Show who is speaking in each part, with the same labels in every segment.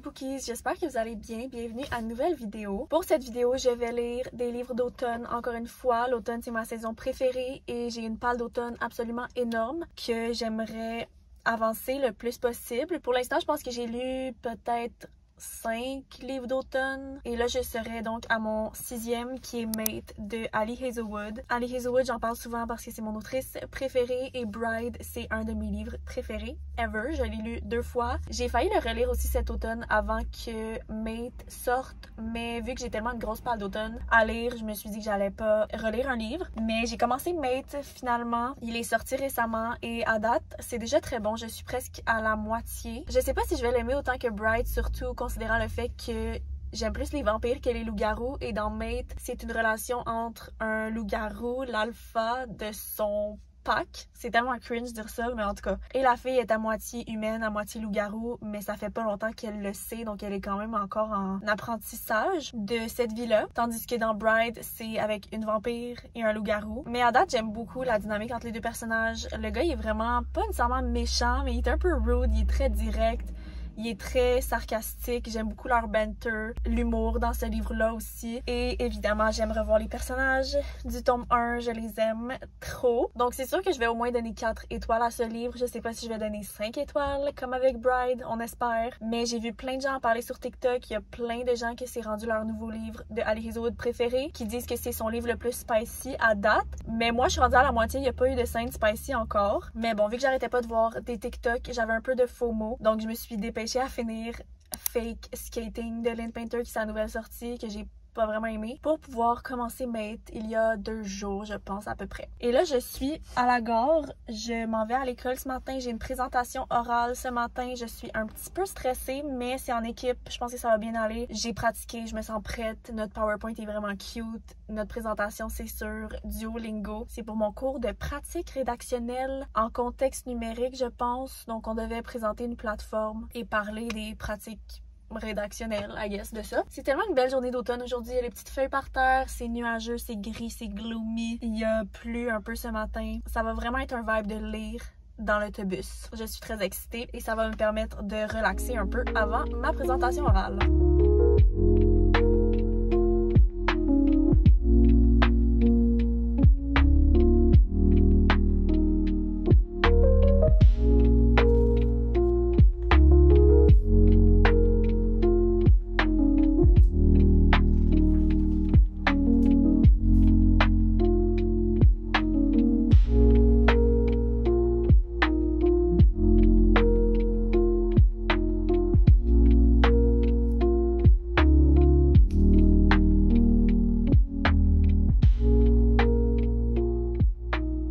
Speaker 1: les Pookies, j'espère que vous allez bien. Bienvenue à une nouvelle vidéo. Pour cette vidéo, je vais lire des livres d'automne. Encore une fois, l'automne c'est ma saison préférée et j'ai une palle d'automne absolument énorme que j'aimerais avancer le plus possible. Pour l'instant, je pense que j'ai lu peut-être 5 livres d'automne et là je serai donc à mon 6e qui est Mate de Ali Hazelwood. Ali Hazelwood, j'en parle souvent parce que c'est mon autrice préférée et Bride c'est un de mes livres préférés ever. Je l'ai lu 2 fois. J'ai failli le relire aussi cet automne avant que Mate sorte, mais vu que j'ai tellement une grosse palle d'automne à lire, je me suis dit que j'allais pas relire un livre. Mais j'ai commencé Mate finalement. Il est sorti récemment et à date c'est déjà très bon. Je suis presque à la moitié. Je sais pas si je vais l'aimer autant que Bride, surtout considérant le fait que j'aime plus les vampires que les loups-garous et dans Mate, c'est une relation entre un loup-garou, l'alpha de son pack. C'est tellement cringe de dire ça, mais en tout cas. Et la fille est à moitié humaine, à moitié loup-garou, mais ça fait pas longtemps qu'elle le sait, donc elle est quand même encore en apprentissage de cette vie-là. Tandis que dans Bride, c'est avec une vampire et un loup-garou. Mais à date, j'aime beaucoup la dynamique entre les deux personnages. Le gars, il est vraiment pas nécessairement méchant, mais il est un peu rude, il est très direct. Il est très sarcastique, j'aime beaucoup leur banter, l'humour dans ce livre-là aussi. Et évidemment, j'aime revoir les personnages du tome 1, je les aime trop. Donc c'est sûr que je vais au moins donner 4 étoiles à ce livre. Je sais pas si je vais donner 5 étoiles comme avec Bride, on espère. Mais j'ai vu plein de gens en parler sur TikTok, il y a plein de gens qui s'est rendu leur nouveau livre de Ali Hazelwood préféré, qui disent que c'est son livre le plus spicy à date. Mais moi, je suis rendue à la moitié, il n'y a pas eu de scène spicy encore. Mais bon, vu que j'arrêtais pas de voir des TikTok, j'avais un peu de FOMO, donc je me suis dépêchée à finir Fake Skating de Lynn Painter, qui est sa nouvelle sortie, que j'ai pas vraiment aimé, pour pouvoir commencer Mate il y a 2 jours, je pense, à peu près. Et là, je suis à la gare, je m'en vais à l'école ce matin, j'ai une présentation orale ce matin, je suis un petit peu stressée, mais c'est en équipe, je pense que ça va bien aller. J'ai pratiqué, je me sens prête, notre PowerPoint est vraiment cute, notre présentation c'est sur Duolingo, c'est pour mon cours de pratique rédactionnelle en contexte numérique, je pense, donc on devait présenter une plateforme et parler des pratiques rédactionnel, I guess, de ça. C'est tellement une belle journée d'automne aujourd'hui. Il y a les petites feuilles par terre, c'est nuageux, c'est gris, c'est gloomy. Il y a plu un peu ce matin. Ça va vraiment être un vibe de lire dans l'autobus. Je suis très excitée et ça va me permettre de relaxer un peu avant ma présentation orale.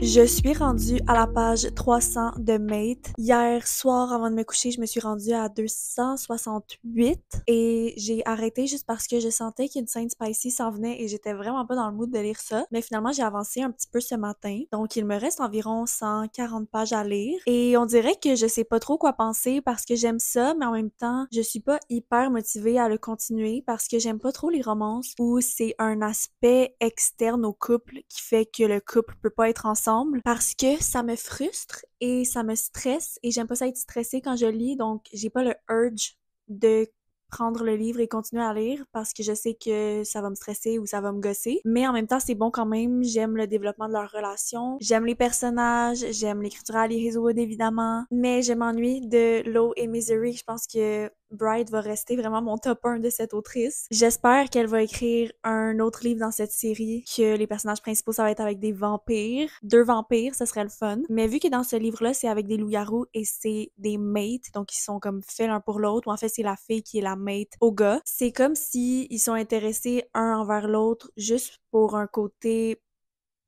Speaker 1: Je suis rendue à la page 300 de Mate. Hier soir, avant de me coucher, je me suis rendue à 268 et j'ai arrêté juste parce que je sentais qu'une scène spicy s'en venait et j'étais vraiment pas dans le mood de lire ça. Mais finalement, j'ai avancé un petit peu ce matin. Donc, il me reste environ 140 pages à lire et on dirait que je sais pas trop quoi penser parce que j'aime ça, mais en même temps, je suis pas hyper motivée à le continuer parce que j'aime pas trop les romances où c'est un aspect externe au couple qui fait que le couple peut pas être ensemble. Parce que ça me frustre et ça me stresse et j'aime pas ça être stressée quand je lis, donc j'ai pas le urge de prendre le livre et continuer à lire parce que je sais que ça va me stresser ou ça va me gosser. Mais en même temps, c'est bon quand même. J'aime le développement de leur relation. J'aime les personnages. J'aime l'écriture à Ali Hazelwood, évidemment. Mais je m'ennuie de Law et Misery. Je pense que Bride va rester vraiment mon top 1 de cette autrice. J'espère qu'elle va écrire un autre livre dans cette série, que les personnages principaux, ça va être avec des vampires. 2 vampires, ça serait le fun. Mais vu que dans ce livre-là, c'est avec des loups-garous et c'est des mates, donc ils sont comme faits l'un pour l'autre, ou en fait, c'est la fille qui est la mate au gars. C'est comme si ils sont intéressés un envers l'autre juste pour un côté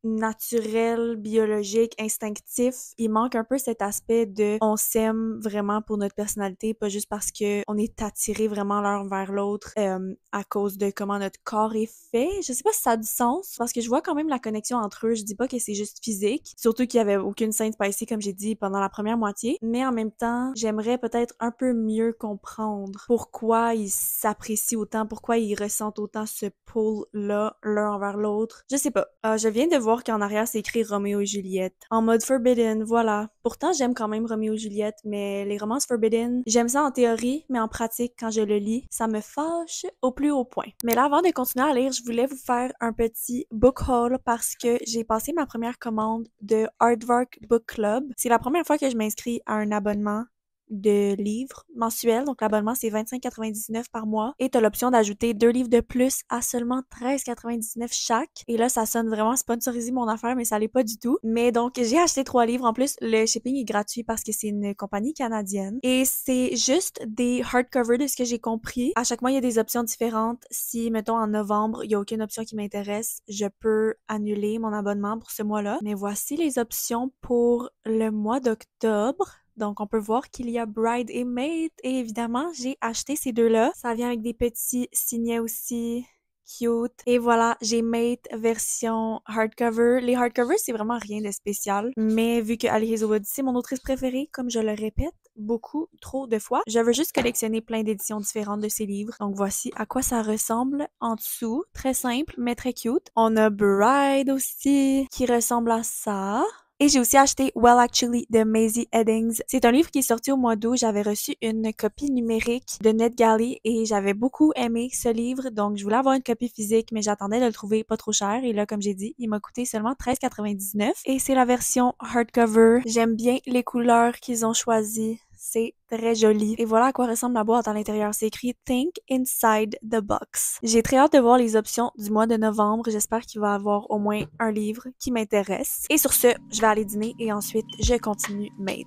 Speaker 1: naturel, biologique, instinctif. Il manque un peu cet aspect de on s'aime vraiment pour notre personnalité, pas juste parce que on est attiré vraiment l'un vers l'autre à cause de comment notre corps est fait. Je sais pas si ça a du sens parce que je vois quand même la connexion entre eux. Je dis pas que c'est juste physique, surtout qu'il y avait aucune scène spicy comme j'ai dit pendant la première moitié, mais en même temps, j'aimerais peut-être un peu mieux comprendre pourquoi ils s'apprécient autant, pourquoi ils ressentent autant ce pull-là l'un envers l'autre. Je sais pas. Je viens de voir voir qu'en arrière, c'est écrit Roméo et Juliette. En mode forbidden, voilà. Pourtant, j'aime quand même Roméo et Juliette, mais les romances forbidden, j'aime ça en théorie, mais en pratique, quand je le lis, ça me fâche au plus haut point. Mais là, avant de continuer à lire, je voulais vous faire un petit book haul parce que j'ai passé ma première commande de Aardvark Book Club. C'est la première fois que je m'inscris à un abonnement de livres mensuels. Donc, l'abonnement, c'est 25,99 par mois. Et t'as l'option d'ajouter 2 livres de plus à seulement 13,99 chaque. Et là, ça sonne vraiment sponsorisé mon affaire, mais ça l'est pas du tout. Mais donc, j'ai acheté 3 livres. En plus, le shipping est gratuit parce que c'est une compagnie canadienne. Et c'est juste des hardcovers de ce que j'ai compris. À chaque mois, il y a des options différentes. Si, mettons, en novembre, il y a aucune option qui m'intéresse, je peux annuler mon abonnement pour ce mois-là. Mais voici les options pour le mois d'octobre. Donc, on peut voir qu'il y a Bride et Mate. Et évidemment, j'ai acheté ces deux-là. Ça vient avec des petits signets aussi cute. Et voilà, j'ai Mate version hardcover. Les hardcovers, c'est vraiment rien de spécial. Mais vu que Ali Hazelwood, c'est mon autrice préférée, comme je le répète beaucoup trop de fois, je veux juste collectionner plein d'éditions différentes de ses livres. Donc, voici à quoi ça ressemble en dessous. Très simple, mais très cute. On a Bride aussi, qui ressemble à ça. Et j'ai aussi acheté Well Actually de Maisie Eddings. C'est un livre qui est sorti au mois d'août. J'avais reçu une copie numérique de NetGalley et j'avais beaucoup aimé ce livre. Donc, je voulais avoir une copie physique, mais j'attendais de le trouver pas trop cher. Et là, comme j'ai dit, il m'a coûté seulement 13,99. Et c'est la version hardcover. J'aime bien les couleurs qu'ils ont choisies. C'est très joli. Et voilà à quoi ressemble la boîte à l'intérieur. C'est écrit Think Inside the Box. J'ai très hâte de voir les options du mois de novembre. J'espère qu'il va y avoir au moins un livre qui m'intéresse. Et sur ce, je vais aller dîner et ensuite je continue Mate.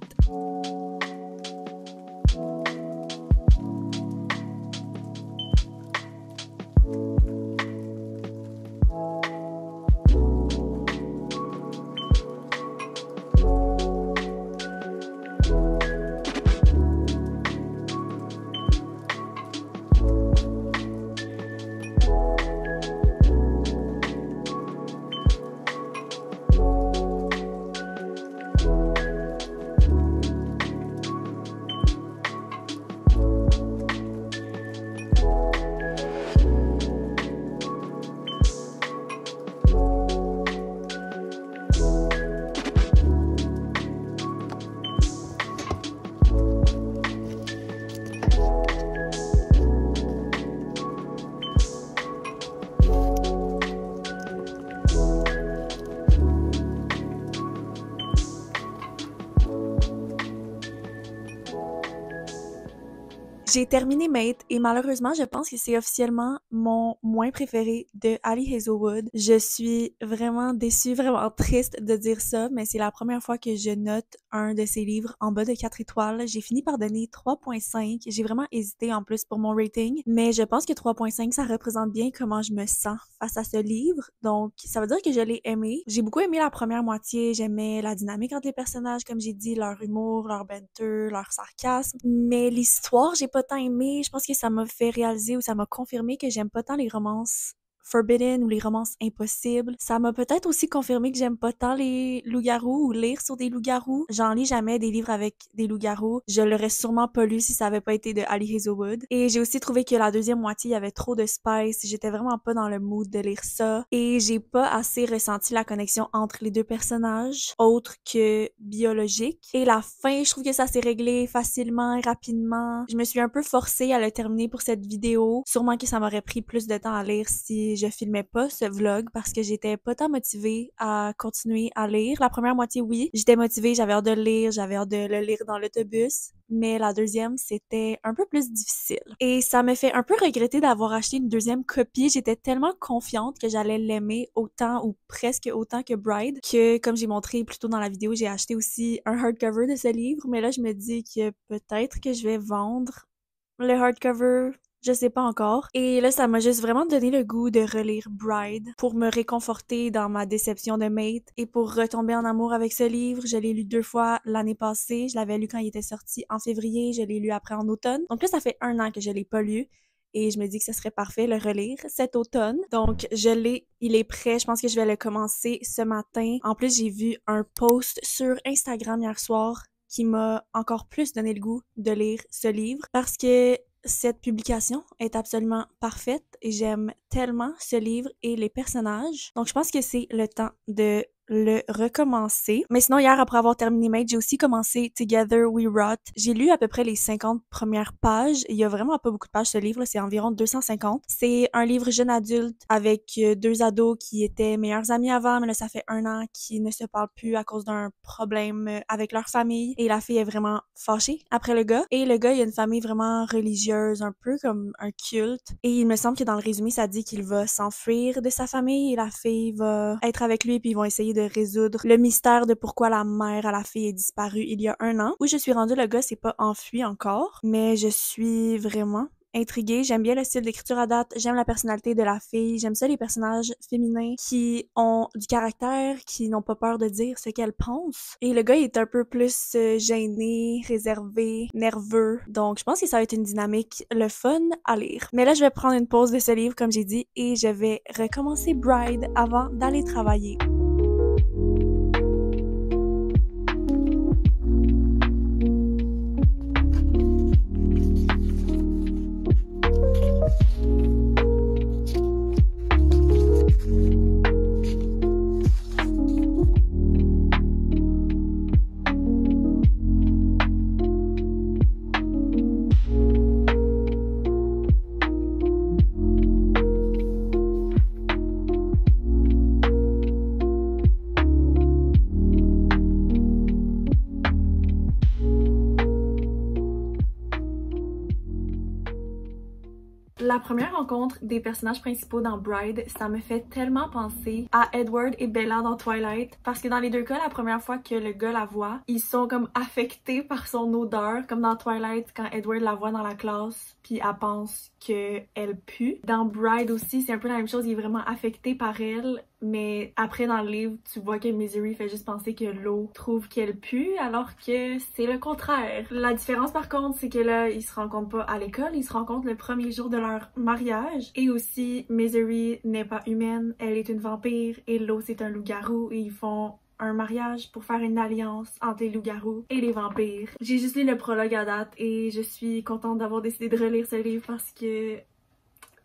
Speaker 1: J'ai terminé Mate et malheureusement, je pense que c'est officiellement mon moins préféré de Ali Hazelwood. Je suis vraiment déçue, vraiment triste de dire ça, mais c'est la première fois que je note un de ses livres en bas de 4 étoiles. J'ai fini par donner 3.5. J'ai vraiment hésité en plus pour mon rating, mais je pense que 3.5, ça représente bien comment je me sens face à ce livre. Donc, ça veut dire que je l'ai aimé. J'ai beaucoup aimé la première moitié. J'aimais la dynamique entre les personnages, comme j'ai dit, leur humour, leur banter, leur sarcasme. Mais l'histoire, j'ai pas tant aimé. Je pense que ça m'a fait réaliser ou ça m'a confirmé que j'aime pas tant les romances forbidden ou les romances impossibles. Ça m'a peut-être aussi confirmé que j'aime pas tant les loups-garous ou lire sur des loups-garous. J'en lis jamais des livres avec des loups-garous. Je l'aurais sûrement pas lu si ça avait pas été de Ali Hazelwood. Et j'ai aussi trouvé que la deuxième moitié, il y avait trop de spice. J'étais vraiment pas dans le mood de lire ça. Et j'ai pas assez ressenti la connexion entre les deux personnages, autre que biologique. Et la fin, je trouve que ça s'est réglé facilement et rapidement. Je me suis un peu forcée à le terminer pour cette vidéo. Sûrement que ça m'aurait pris plus de temps à lire si je filmais pas ce vlog parce que j'étais pas tant motivée à continuer à lire. La première moitié, oui, j'étais motivée, j'avais hâte de le lire, j'avais hâte de le lire dans l'autobus. Mais la deuxième, c'était un peu plus difficile. Et ça me fait un peu regretter d'avoir acheté une deuxième copie. J'étais tellement confiante que j'allais l'aimer autant ou presque autant que Bride, que comme j'ai montré plus tôt dans la vidéo, j'ai acheté aussi un hardcover de ce livre. Mais là, je me dis que peut-être que je vais vendre le hardcover. Je sais pas encore. Et là, ça m'a juste vraiment donné le goût de relire Bride pour me réconforter dans ma déception de Mate et pour retomber en amour avec ce livre. Je l'ai lu 2 fois l'année passée. Je l'avais lu quand il était sorti en février. Je l'ai lu après en automne. Donc là, ça fait 1 an que je l'ai pas lu. Et je me dis que ce serait parfait le relire cet automne. Donc, il est prêt. Je pense que je vais le commencer ce matin. En plus, j'ai vu un post sur Instagram hier soir qui m'a encore plus donné le goût de lire ce livre parce que cette publication est absolument parfaite. J'aime tellement ce livre et les personnages. Donc, je pense que c'est le temps de le recommencer. Mais sinon, hier, après avoir terminé Made, j'ai aussi commencé Together We Rot. J'ai lu à peu près les 50 premières pages. Il y a vraiment pas beaucoup de pages, ce livre, c'est environ 250. C'est un livre jeune adulte avec deux ados qui étaient meilleurs amis avant, mais là, ça fait 1 an qu'ils ne se parlent plus à cause d'un problème avec leur famille. Et la fille est vraiment fâchée après le gars. Et le gars, il a une famille vraiment religieuse, un peu comme un culte. Et il me semble que dans le résumé, ça dit qu'il va s'enfuir de sa famille et la fille va être avec lui, puis ils vont essayer de résoudre le mystère de pourquoi la mère à la fille est disparue il y a 1 an. Où je suis rendue, le gars s'est pas enfui encore, mais je suis vraiment intriguée. J'aime bien le style d'écriture à date, j'aime la personnalité de la fille, j'aime ça les personnages féminins qui ont du caractère, qui n'ont pas peur de dire ce qu'elles pensent. Et le gars il est un peu plus gêné, réservé, nerveux. Donc je pense que ça va être une dynamique le fun à lire. Mais là je vais prendre une pause de ce livre comme j'ai dit et je vais recommencer Bride avant d'aller travailler. La première rencontre des personnages principaux dans Bride, ça me fait tellement penser à Edward et Bella dans Twilight, parce que dans les deux cas, la première fois que le gars la voit, ils sont comme affectés par son odeur, comme dans Twilight quand Edward la voit dans la classe, puis elle pense qu'elle pue. Dans Bride aussi, c'est un peu la même chose, il est vraiment affecté par elle, mais après dans le livre, tu vois que Misery fait juste penser que Lo trouve qu'elle pue, alors que c'est le contraire. La différence par contre, c'est que là, ils se rencontrent pas à l'école, ils se rencontrent le premier jour de leur mariage. Et aussi, Misery n'est pas humaine, elle est une vampire, et Lo c'est un loup-garou, et ils font un mariage pour faire une alliance entre les loups-garous et les vampires. J'ai juste lu le prologue à date et je suis contente d'avoir décidé de relire ce livre parce que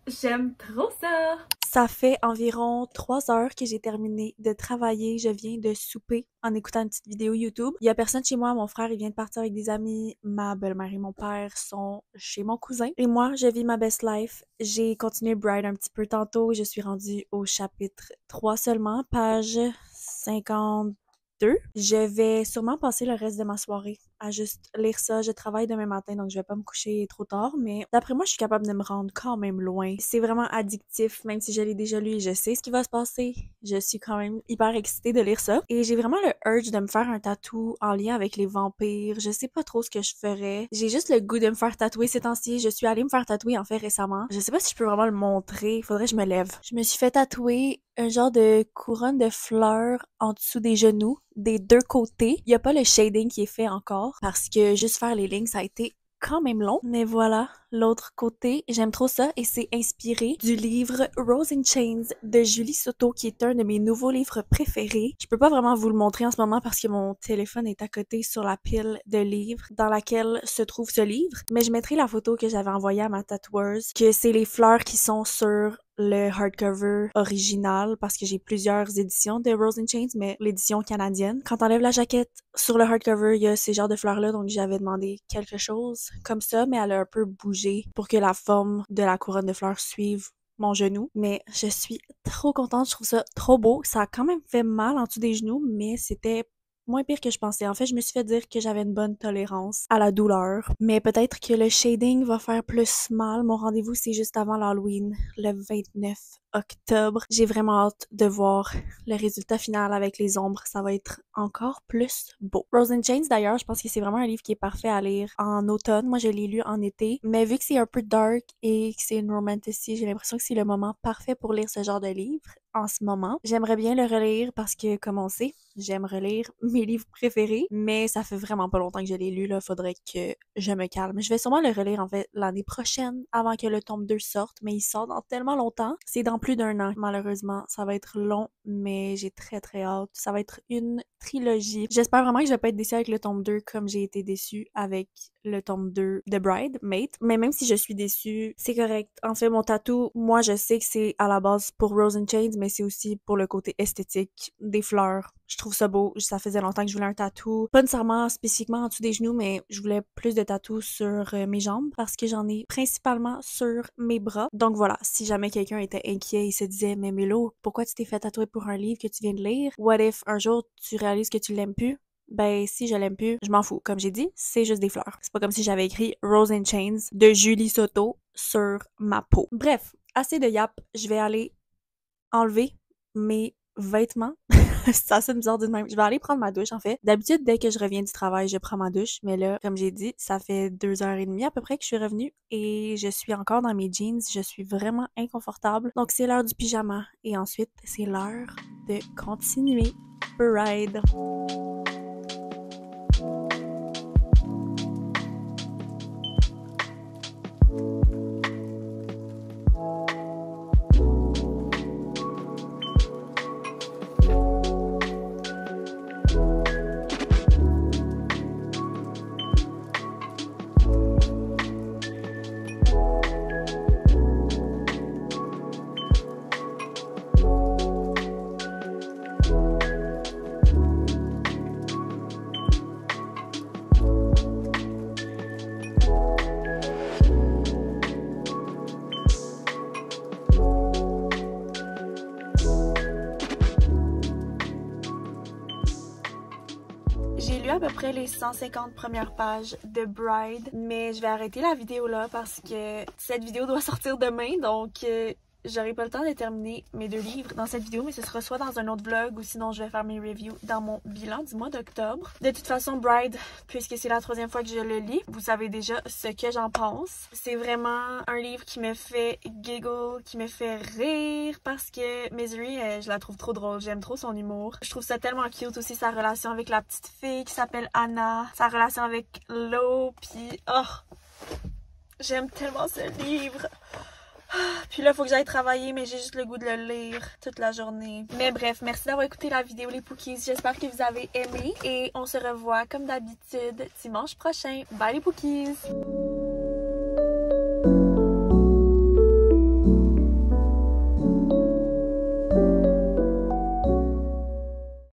Speaker 1: j'aime trop ça! Ça fait environ 3 heures que j'ai terminé de travailler. Je viens de souper en écoutant une petite vidéo YouTube. Il y a personne chez moi. Mon frère, il vient de partir avec des amis. Ma belle-mère et mon père sont chez mon cousin. Et moi, je vis ma best life. J'ai continué Bride un petit peu tantôt. Je suis rendue au chapitre 3 seulement, page 52. Je vais sûrement passer le reste de ma soirée à juste lire ça. Je travaille demain matin, donc je vais pas me coucher trop tard, mais d'après moi, je suis capable de me rendre quand même loin. C'est vraiment addictif, même si je l'ai déjà lu et je sais ce qui va se passer. Je suis quand même hyper excitée de lire ça. Et j'ai vraiment le urge de me faire un tatou en lien avec les vampires. Je sais pas trop ce que je ferais. J'ai juste le goût de me faire tatouer ces temps-ci. Je suis allée me faire tatouer en fait récemment. Je sais pas si je peux vraiment le montrer. Faudrait que je me lève. Je me suis fait tatouer un genre de couronne de fleurs en dessous des genoux, des deux côtés. Il y a pas le shading qui est fait encore parce que juste faire les lignes, ça a été quand même long. Mais voilà, l'autre côté, j'aime trop ça et c'est inspiré du livre Rose in Chains de Julie Soto qui est un de mes nouveaux livres préférés. Je peux pas vraiment vous le montrer en ce moment parce que mon téléphone est à côté sur la pile de livres dans laquelle se trouve ce livre, mais je mettrai la photo que j'avais envoyée à ma tatoueuse, que c'est les fleurs qui sont sur le hardcover original parce que j'ai plusieurs éditions de Rose in Chains, mais l'édition canadienne. Quand t'enlèves la jaquette, sur le hardcover, il y a ces genres de fleurs-là, donc j'avais demandé quelque chose comme ça, mais elle a un peu bougé pour que la forme de la couronne de fleurs suive mon genou. Mais je suis trop contente, je trouve ça trop beau. Ça a quand même fait mal en dessous des genoux, mais c'était moins pire que je pensais. En fait, je me suis fait dire que j'avais une bonne tolérance à la douleur. Mais peut-être que le shading va faire plus mal. Mon rendez-vous, c'est juste avant l'Halloween, le 29 octobre. J'ai vraiment hâte de voir le résultat final avec les ombres. Ça va être encore plus beau. Rose in Chains, d'ailleurs, je pense que c'est vraiment un livre qui est parfait à lire en automne. Moi, je l'ai lu en été. Mais vu que c'est un peu dark et que c'est une romantasy, j'ai l'impression que c'est le moment parfait pour lire ce genre de livre en ce moment. J'aimerais bien le relire parce que, comme on sait, j'aime relire mes livres préférés, mais ça fait vraiment pas longtemps que je l'ai lu, là. Faudrait que je me calme. Je vais sûrement le relire, en fait, l'année prochaine, avant que le tome 2 sorte, mais il sort dans tellement longtemps. C'est dans plus d'1 an, malheureusement. Ça va être long, mais j'ai très très hâte. Ça va être une trilogie. J'espère vraiment que je vais pas être déçue avec le tome 2 comme j'ai été déçue avec le tome 2 de Bridesmaids. Mais même si je suis déçue, c'est correct. En fait, mon tatou, moi je sais que c'est à la base pour Rose and Chains, mais c'est aussi pour le côté esthétique des fleurs. Je trouve ça beau. Ça faisait longtemps que je voulais un tatou. Pas nécessairement spécifiquement en dessous des genoux, mais je voulais plus de tatous sur mes jambes parce que j'en ai principalement sur mes bras. Donc voilà, si jamais quelqu'un était inquiet et se disait « Mais Mélo, pourquoi tu t'es fait tatouer pour un livre que tu viens de lire? What if un jour tu réalises que tu l'aimes plus? » Ben, si je l'aime plus, je m'en fous. Comme j'ai dit, c'est juste des fleurs. C'est pas comme si j'avais écrit Rose and Chains de Julie Soto sur ma peau. Bref, assez de yap. Je vais aller enlever mes vêtements. C'est assez bizarre de même. Je vais aller prendre ma douche, en fait. D'habitude, dès que je reviens du travail, je prends ma douche. Mais là, comme j'ai dit, ça fait 2h30 à peu près que je suis revenue et je suis encore dans mes jeans. Je suis vraiment inconfortable. Donc, c'est l'heure du pyjama. Et ensuite, c'est l'heure de continuer Bride. J'ai lu à peu près les 150 premières pages de Bride, mais je vais arrêter la vidéo là parce que cette vidéo doit sortir demain, donc j'aurai pas le temps de terminer mes 2 livres dans cette vidéo, mais ce sera soit dans un autre vlog ou sinon je vais faire mes reviews dans mon bilan du mois d'octobre. De toute façon, Bride, puisque c'est la 3e fois que je le lis, vous savez déjà ce que j'en pense. C'est vraiment un livre qui me fait giggle, qui me fait rire parce que Misery, je la trouve trop drôle. J'aime trop son humour. Je trouve ça tellement cute aussi, sa relation avec la petite fille qui s'appelle Anna, sa relation avec Lo, puis oh, j'aime tellement ce livre. Puis là, faut que j'aille travailler, mais j'ai juste le goût de le lire toute la journée. Mais bref, merci d'avoir écouté la vidéo, les Pookies. J'espère que vous avez aimé. Et on se revoit, comme d'habitude, dimanche prochain. Bye, les Pookies!